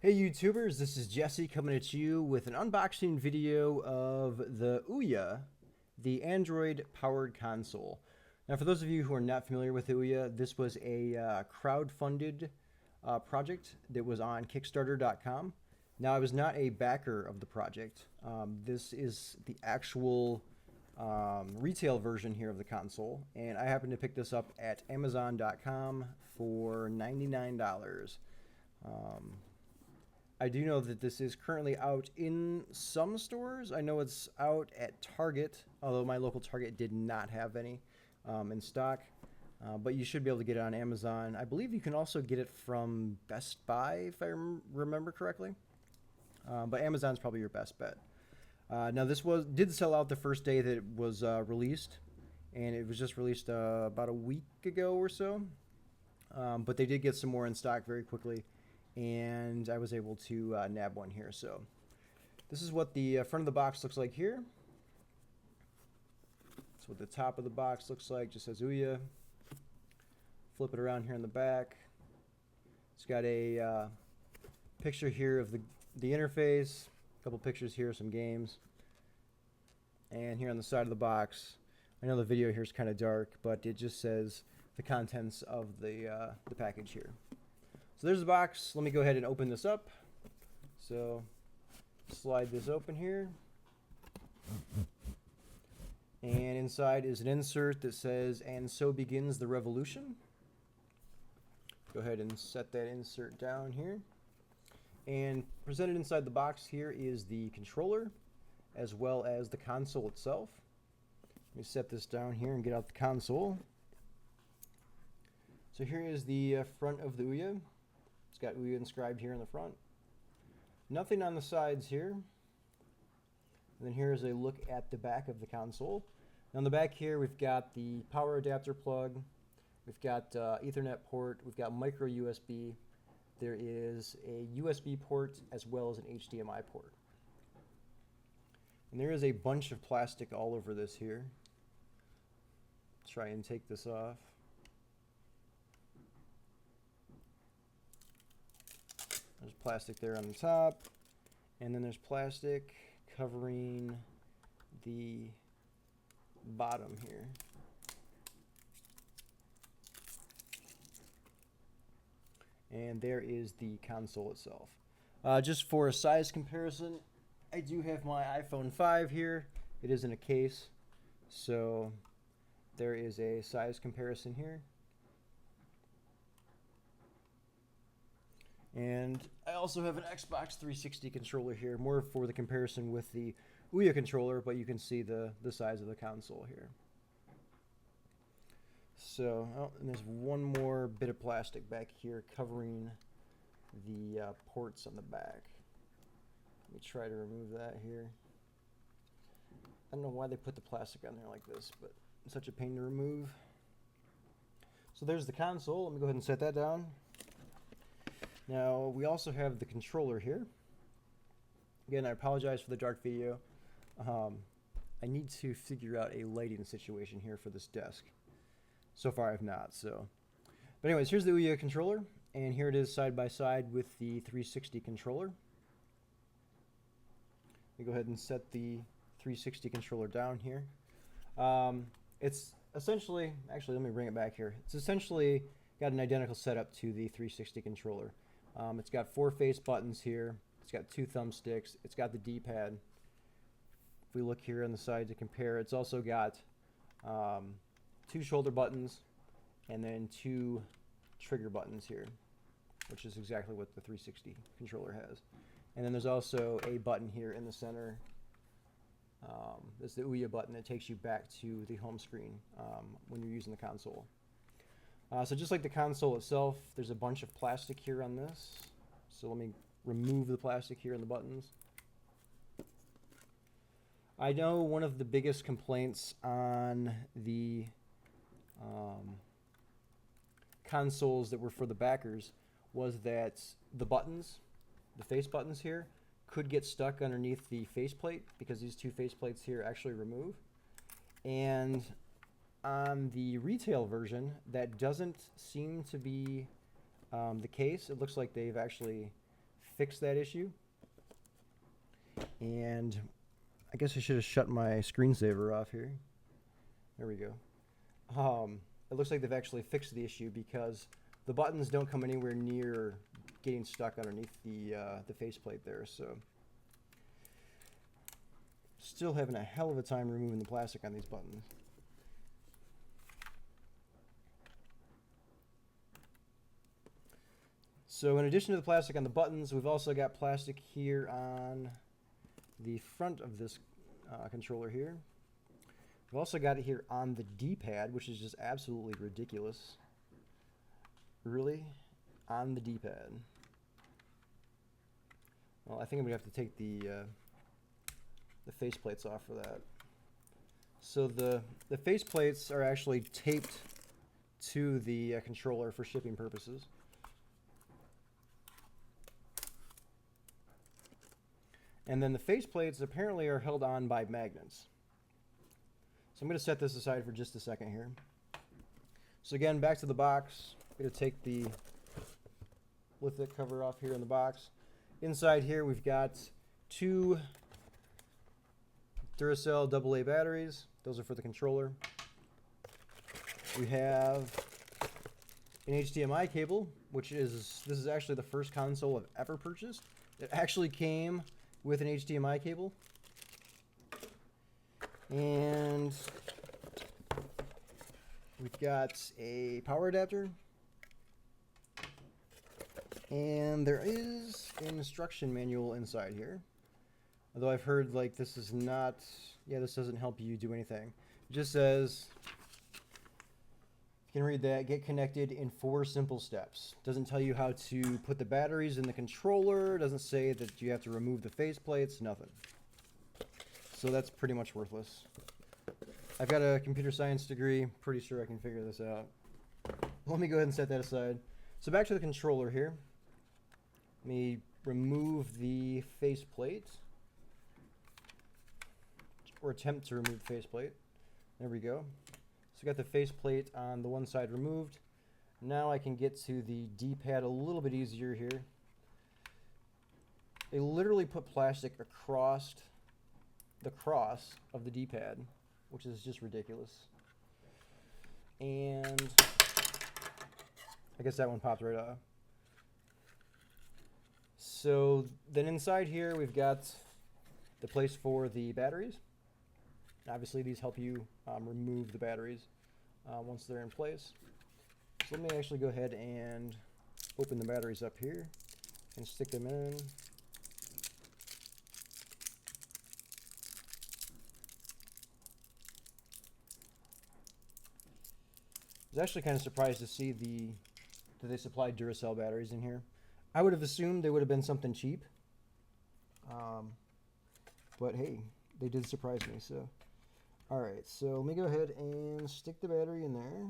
Hey YouTubers, this is Jesse coming at you with an unboxing video of the OUYA, the Android powered console. Now for those of you who are not familiar with OUYA, this was a crowd-funded project that was on Kickstarter.com. Now I was not a backer of the project. This is the actual retail version here of the console, and I happened to pick this up at Amazon.com for $99. I do know that this is currently out in some stores. I know it's out at Target, although my local Target did not have any in stock. But you should be able to get it on Amazon. I believe you can also get it from Best Buy, if I remember correctly. But Amazon's probably your best bet. Now this did sell out the first day that it was released, and it was just released about a week ago or so. But they did get some more in stock very quickly, and I was able to nab one here. So this is what the front of the box looks like here. That's what the top of the box looks like. Just says OUYA. Flip it around here in the back. It's got a picture here of the interface. A couple pictures here, some games. And here on the side of the box, I know the video here is kind of dark, but it just says the contents of the package here. So there's the box. Let me go ahead and open this up. So slide this open here. And inside is an insert that says, "And so begins the revolution." Go ahead and set that insert down here. And presented inside the box here is the controller, as well as the console itself. Let me set this down here and get out the console. So here is the front of the OUYA. It's got OUYA inscribed here in the front. Nothing on the sides here. And then here's a look at the back of the console. Now on the back here we've got the power adapter plug. We've got Ethernet port. We've got micro USB. There is a USB port as well as an HDMI port. And there is a bunch of plastic all over this here. Try and take this off. There's plastic there on the top, and then there's plastic covering the bottom here. And there is the console itself. Just for a size comparison, I do have my iPhone 5 here. It is in a case, so there is a size comparison here. And I also have an Xbox 360 controller here, more for the comparison with the OUYA controller, but you can see the size of the console here. So, oh, and there's one more bit of plastic back here covering the ports on the back. Let me try to remove that here. I don't know why they put the plastic on there like this, but it's such a pain to remove. So there's the console. Let me go ahead and set that down. Now, we also have the controller here. Again, I apologize for the dark video. I need to figure out a lighting situation here for this desk. So far, I've not. But anyways, here's the OUYA controller, and here it is side by side with the 360 controller. Let me go ahead and set the 360 controller down here. It's essentially, actually, let me bring it back here. It's essentially got an identical setup to the 360 controller. It's got 4 face buttons here. It's got 2 thumbsticks. It's got the D-pad. If we look here on the side to compare, it's also got 2 shoulder buttons and then 2 trigger buttons here, which is exactly what the 360 controller has. And then there's also a button here in the center. This is the OUYA button that takes you back to the home screen when you're using the console. So just like the console itself, there's a bunch of plastic here on this. So let me remove the plastic here in the buttons. I know one of the biggest complaints on the consoles that were for the backers was that the buttons, the face buttons here, could get stuck underneath the faceplate because these 2 faceplates here actually remove. And on the retail version, that doesn't seem to be the case. It looks like they've actually fix that issue. And I guess I should have shut my screensaver off here. There we go. It looks like they've actually fixed the issue because the buttons don't come anywhere near getting stuck underneath the faceplate there. So still having a hell of a time removing the plastic on these buttons. So in addition to the plastic on the buttons, we've also got plastic here on the front of this controller here. We've also got it here on the D-pad, which is just absolutely ridiculous. Really? On the D-pad. Well, I think I'm going to have to take the faceplates off for that. So the faceplates are actually taped to the controller for shipping purposes. And then the faceplates apparently are held on by magnets. So I'm going to set this aside for just a second here. So again, back to the box. I'm going to take the lithic cover off here in the box. Inside here we've got 2 Duracell AA batteries. Those are for the controller. We have an HDMI cable, this is actually the first console I've ever purchased. It actually came with an HDMI cable. And we've got a power adapter. And there is an instruction manual inside here. Although I've heard like this is not, this doesn't help you do anything. It just says, you can read that, get connected in 4 simple steps. Doesn't tell you how to put the batteries in the controller, doesn't say that you have to remove the faceplates, nothing. So that's pretty much worthless. I've got a computer science degree, pretty sure I can figure this out. Let me go ahead and set that aside. So back to the controller here. Let me remove the faceplate, or attempt to remove the faceplate. There we go. So I got the faceplate on the one side removed. Now I can get to the D-pad a little bit easier here. They literally put plastic across the cross of the D-pad, which is just ridiculous. And I guess that one popped right off. So then inside here we've got the place for the batteries. Obviously these help you remove the batteries once they're in place. So let me actually go ahead and open the batteries up here and stick them in. I was actually kind of surprised to see that they supplied Duracell batteries in here. I would have assumed they would have been something cheap. But hey, they did surprise me. So, alright, so let me go ahead and stick the battery in there.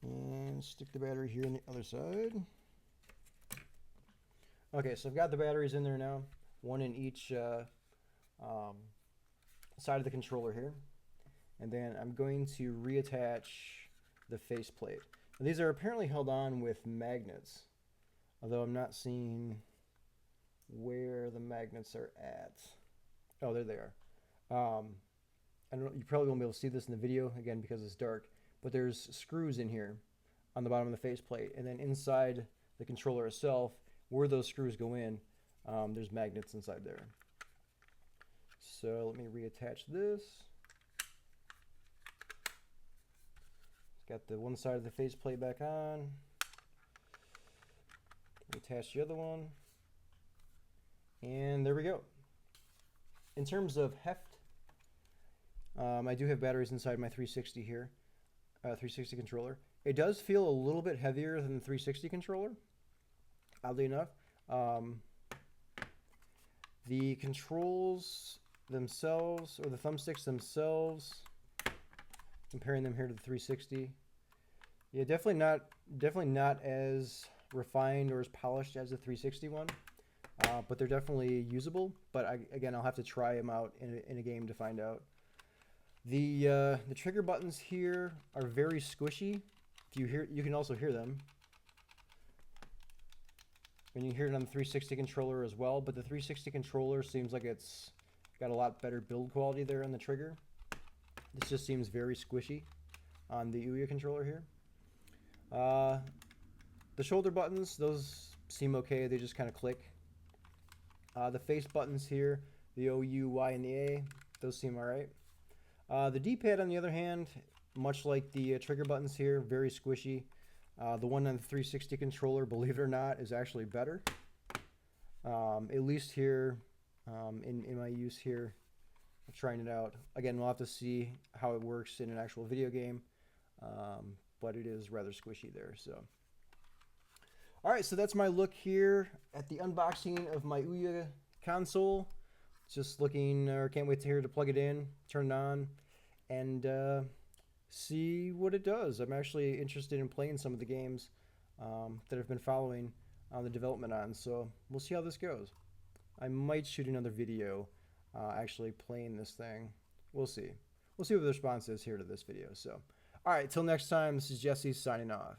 And stick the battery here on the other side. Okay, so I've got the batteries in there now. One in each side of the controller here. And then I'm going to reattach the faceplate. Now, these are apparently held on with magnets, although I'm not seeing where the magnets are at. Oh, there they are. I don't know, you probably won't be able to see this in the video, again, because it's dark, but there's screws in here on the bottom of the faceplate, and then inside the controller itself, where those screws go in, there's magnets inside there. So let me reattach this. Got the one side of the faceplate back on. Attach the other one. And there we go. In terms of heft, I do have batteries inside my 360 here, 360 controller. It does feel a little bit heavier than the 360 controller, oddly enough. The controls themselves, or the thumbsticks themselves, comparing them here to the 360, yeah, definitely not as refined or as polished as the 360 one, but they're definitely usable. But again, I'll have to try them out in a game to find out. The trigger buttons here are very squishy. You can also hear them. And you hear it on the 360 controller as well, but the 360 controller seems like it's got a lot better build quality there in the trigger. This just seems very squishy on the OUYA controller here. The shoulder buttons, those seem okay. They just kind of click. The face buttons here, the O, U, Y, and the A, those seem alright. The D-pad, on the other hand, much like the trigger buttons here, very squishy. The one on the 360 controller, believe it or not, is actually better. At least here, in my use here, trying it out. Again, we'll have to see how it works in an actual video game, but it is rather squishy there. So, all right, so that's my look here at the unboxing of my OUYA console. Just looking, or can't wait to plug it in, turn it on, and see what it does. I'm actually interested in playing some of the games that I've been following the development on, so we'll see how this goes. I might shoot another video actually playing this thing. We'll see. We'll see what the response is here to this video. So, all right, till next time, this is Jesse signing off.